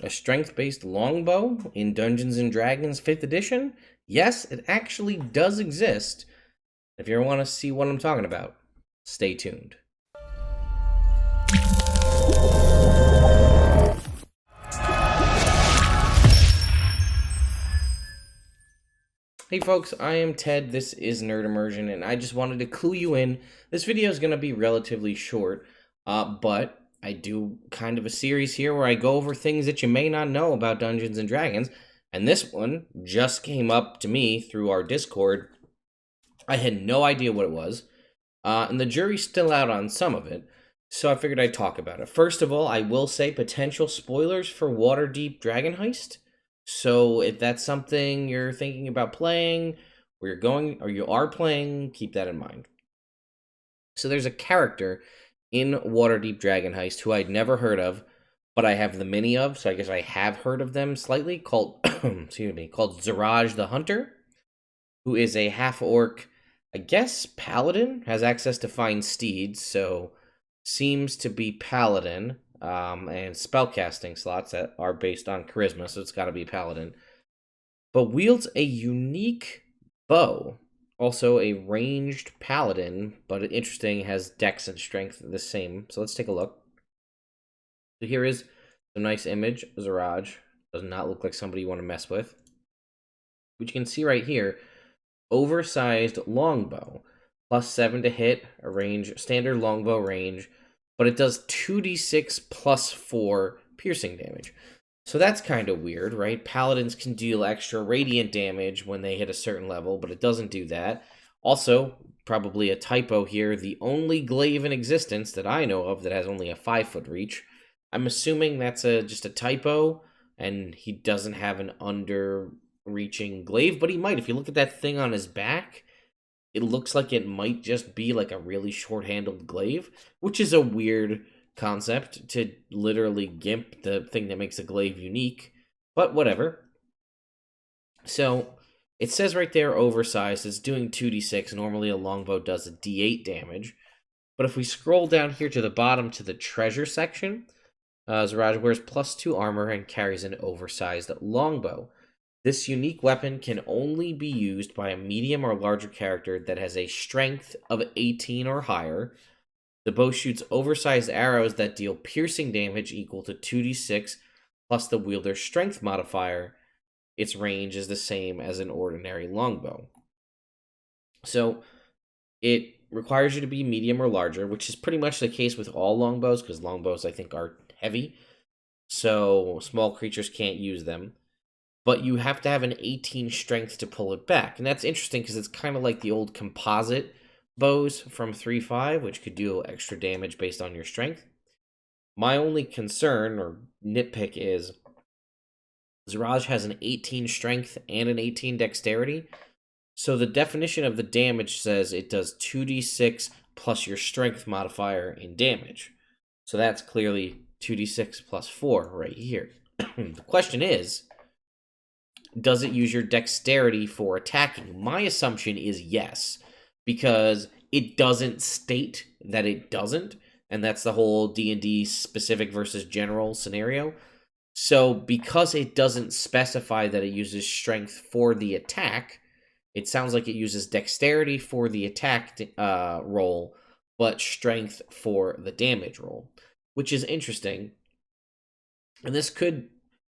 A strength-based longbow in Dungeons & Dragons 5th edition? Yes, it actually does exist. If you ever want to see what I'm talking about, stay tuned. Hey folks, I am Ted, this is Nerd Immersion, and I just wanted to clue you in. This video is going to be relatively short, but I do kind of a series here where I go over things that you may not know about Dungeons & Dragons, and this one just came up to me through our Discord. I had no idea what it was, and the jury's still out on some of it, so I figured I'd talk about it. First of all, I will say potential spoilers for Waterdeep Dragon Heist. So if that's something you're thinking about playing, or you're going, or you are playing, keep that in mind. So there's a character in Waterdeep Dragon Heist who I'd never heard of, but I have the mini of, so I guess I have heard of them slightly, called, excuse me, called Suraj the Hunter, who is a half-orc, I guess, paladin, has access to fine steeds, so seems to be paladin, and spellcasting slots that are based on charisma, so it's got to be paladin, but wields a unique bow, also a ranged paladin, but interesting, has dex and strength the same. So let's take a look. So here is a nice image. Suraj does not look like somebody you want to mess with. But you can see right here, oversized longbow, +7 to hit, a range, standard longbow range, but it does 2d6 plus 4 piercing damage. So that's kind of weird, right? Paladins can deal extra radiant damage when they hit a certain level, but it doesn't do that. Also, probably a typo here, the only glaive in existence that I know of that has only a 5-foot reach. I'm assuming that's just a typo, and he doesn't have an under-reaching glaive, but he might. If you look at that thing on his back, it looks like it might just be like a really short-handled glaive, which is a weird concept to literally gimp the thing that makes a glaive unique, but whatever. So it says right there oversized, it's doing 2d6. Normally a longbow does a d8 damage, but if we scroll down here to the bottom to the treasure section, Suraj wears +2 armor and carries an oversized longbow. This unique weapon can only be used by a medium or larger character that has a strength of 18 or higher. The bow shoots oversized arrows that deal piercing damage equal to 2d6 plus the wielder's strength modifier. Its range is the same as an ordinary longbow. So it requires you to be medium or larger, which is pretty much the case with all longbows, because longbows, I think, are heavy. So small creatures can't use them. But you have to have an 18 strength to pull it back. And that's interesting because it's kind of like the old composite bows from 3.5, which could do extra damage based on your strength. My only concern or nitpick is Suraj has an 18 strength and an 18 dexterity. So the definition of the damage says it does 2d6 plus your strength modifier in damage. So that's clearly 2d6 plus 4 right here. The question is, does it use your dexterity for attacking? My assumption is yes, because it doesn't state that it doesn't, and that's the whole D&D specific versus general scenario. So because it doesn't specify that it uses strength for the attack, it sounds like it uses dexterity for the attack roll, but strength for the damage roll, which is interesting. And this could...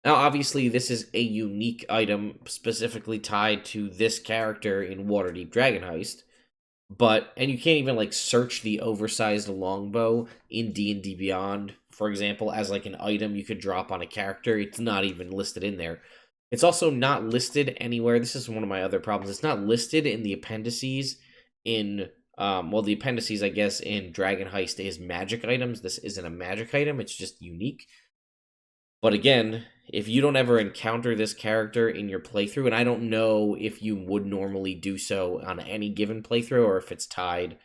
Now, obviously, this is a unique item specifically tied to this character in Waterdeep Dragon Heist, and you can't even, like, search the oversized longbow in D&D Beyond, for example, as, like, an item you could drop on a character. It's not even listed in there. It's also not listed anywhere. This is one of my other problems. It's not listed in the appendices in, the appendices, I guess, in Dragon Heist is magic items. This isn't a magic item. It's just unique. But again, if you don't ever encounter this character in your playthrough, and I don't know if you would normally do so on any given playthrough or if it's tied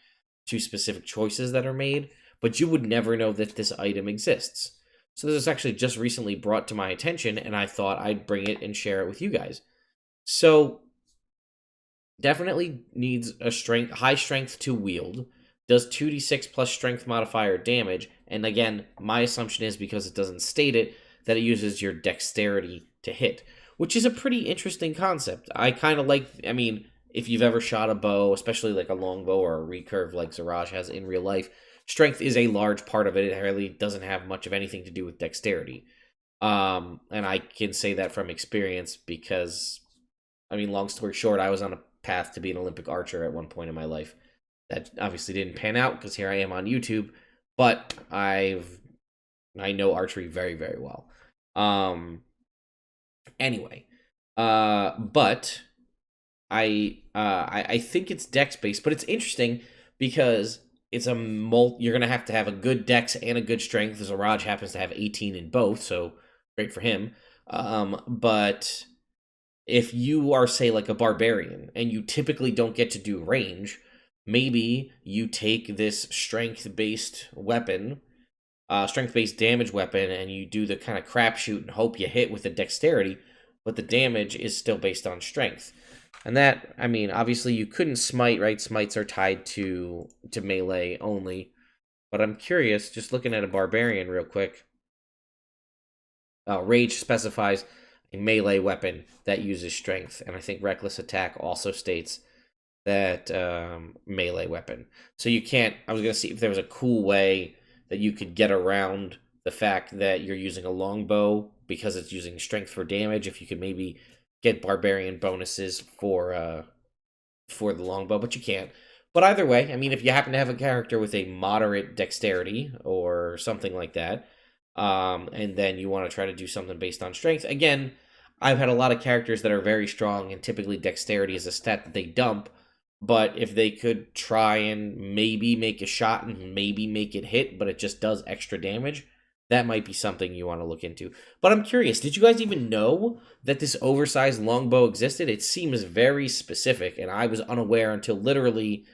to specific choices that are made, but you would never know that this item exists. So this was actually just recently brought to my attention, and I thought I'd bring it and share it with you guys. So definitely needs a high strength to wield, does 2d6 plus strength modifier damage, and again, my assumption is because it doesn't state it, that it uses your dexterity to hit, which is a pretty interesting concept. I kind of like, I mean, if you've ever shot a bow, especially like a longbow or a recurve like Suraj has in real life, strength is a large part of it. It really doesn't have much of anything to do with dexterity. And I can say that from experience because, I mean, long story short, I was on a path to be an Olympic archer at one point in my life. That obviously didn't pan out because here I am on YouTube, but I know archery very, very well. Anyway, but I think it's dex based, but it's interesting because it's you're gonna have to have a good dex and a good strength. As Raj happens to have 18 in both, so great for him. But if you are, say, like a barbarian and you typically don't get to do range, maybe you take this strength-based weapon, strength-based damage weapon, and you do the kind of crapshoot and hope you hit with the dexterity, but the damage is still based on strength. And that, I mean, obviously you couldn't smite, right? Smites are tied to melee only. But I'm curious, just looking at a barbarian real quick. Rage specifies a melee weapon that uses strength, and I think reckless attack also states that melee weapon. So you can't, I was going to see if there was a cool way that you could get around the fact that you're using a longbow because it's using strength for damage. If you could maybe get barbarian bonuses for the longbow, but you can't. But either way, I mean, if you happen to have a character with a moderate dexterity or something like that, and then you want to try to do something based on strength, again, I've had a lot of characters that are very strong, and typically dexterity is a stat that they dump, but if they could try and maybe make a shot and maybe make it hit, but it just does extra damage, that might be something you want to look into. But I'm curious, did you guys even know that this oversized longbow existed? It seems very specific, and I was unaware until literally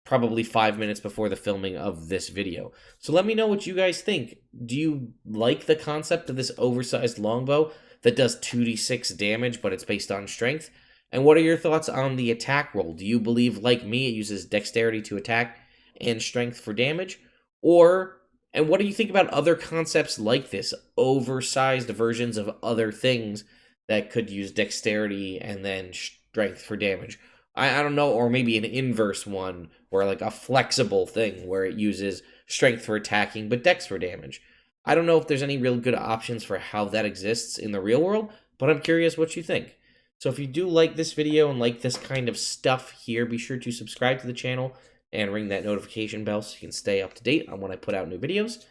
probably 5 minutes before the filming of this video. So let me know what you guys think. Do you like the concept of this oversized longbow that does 2d6 damage, but it's based on strength? And what are your thoughts on the attack roll? Do you believe, like me, it uses dexterity to attack and strength for damage? And what do you think about other concepts like this, oversized versions of other things that could use dexterity and then strength for damage? I don't know, or maybe an inverse one, where like a flexible thing where it uses strength for attacking but dex for damage. I don't know if there's any real good options for how that exists in the real world, but I'm curious what you think. So if you do like this video and like this kind of stuff here, be sure to subscribe to the channel and ring that notification bell so you can stay up to date on when I put out new videos.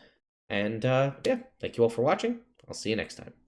And yeah, thank you all for watching. I'll see you next time.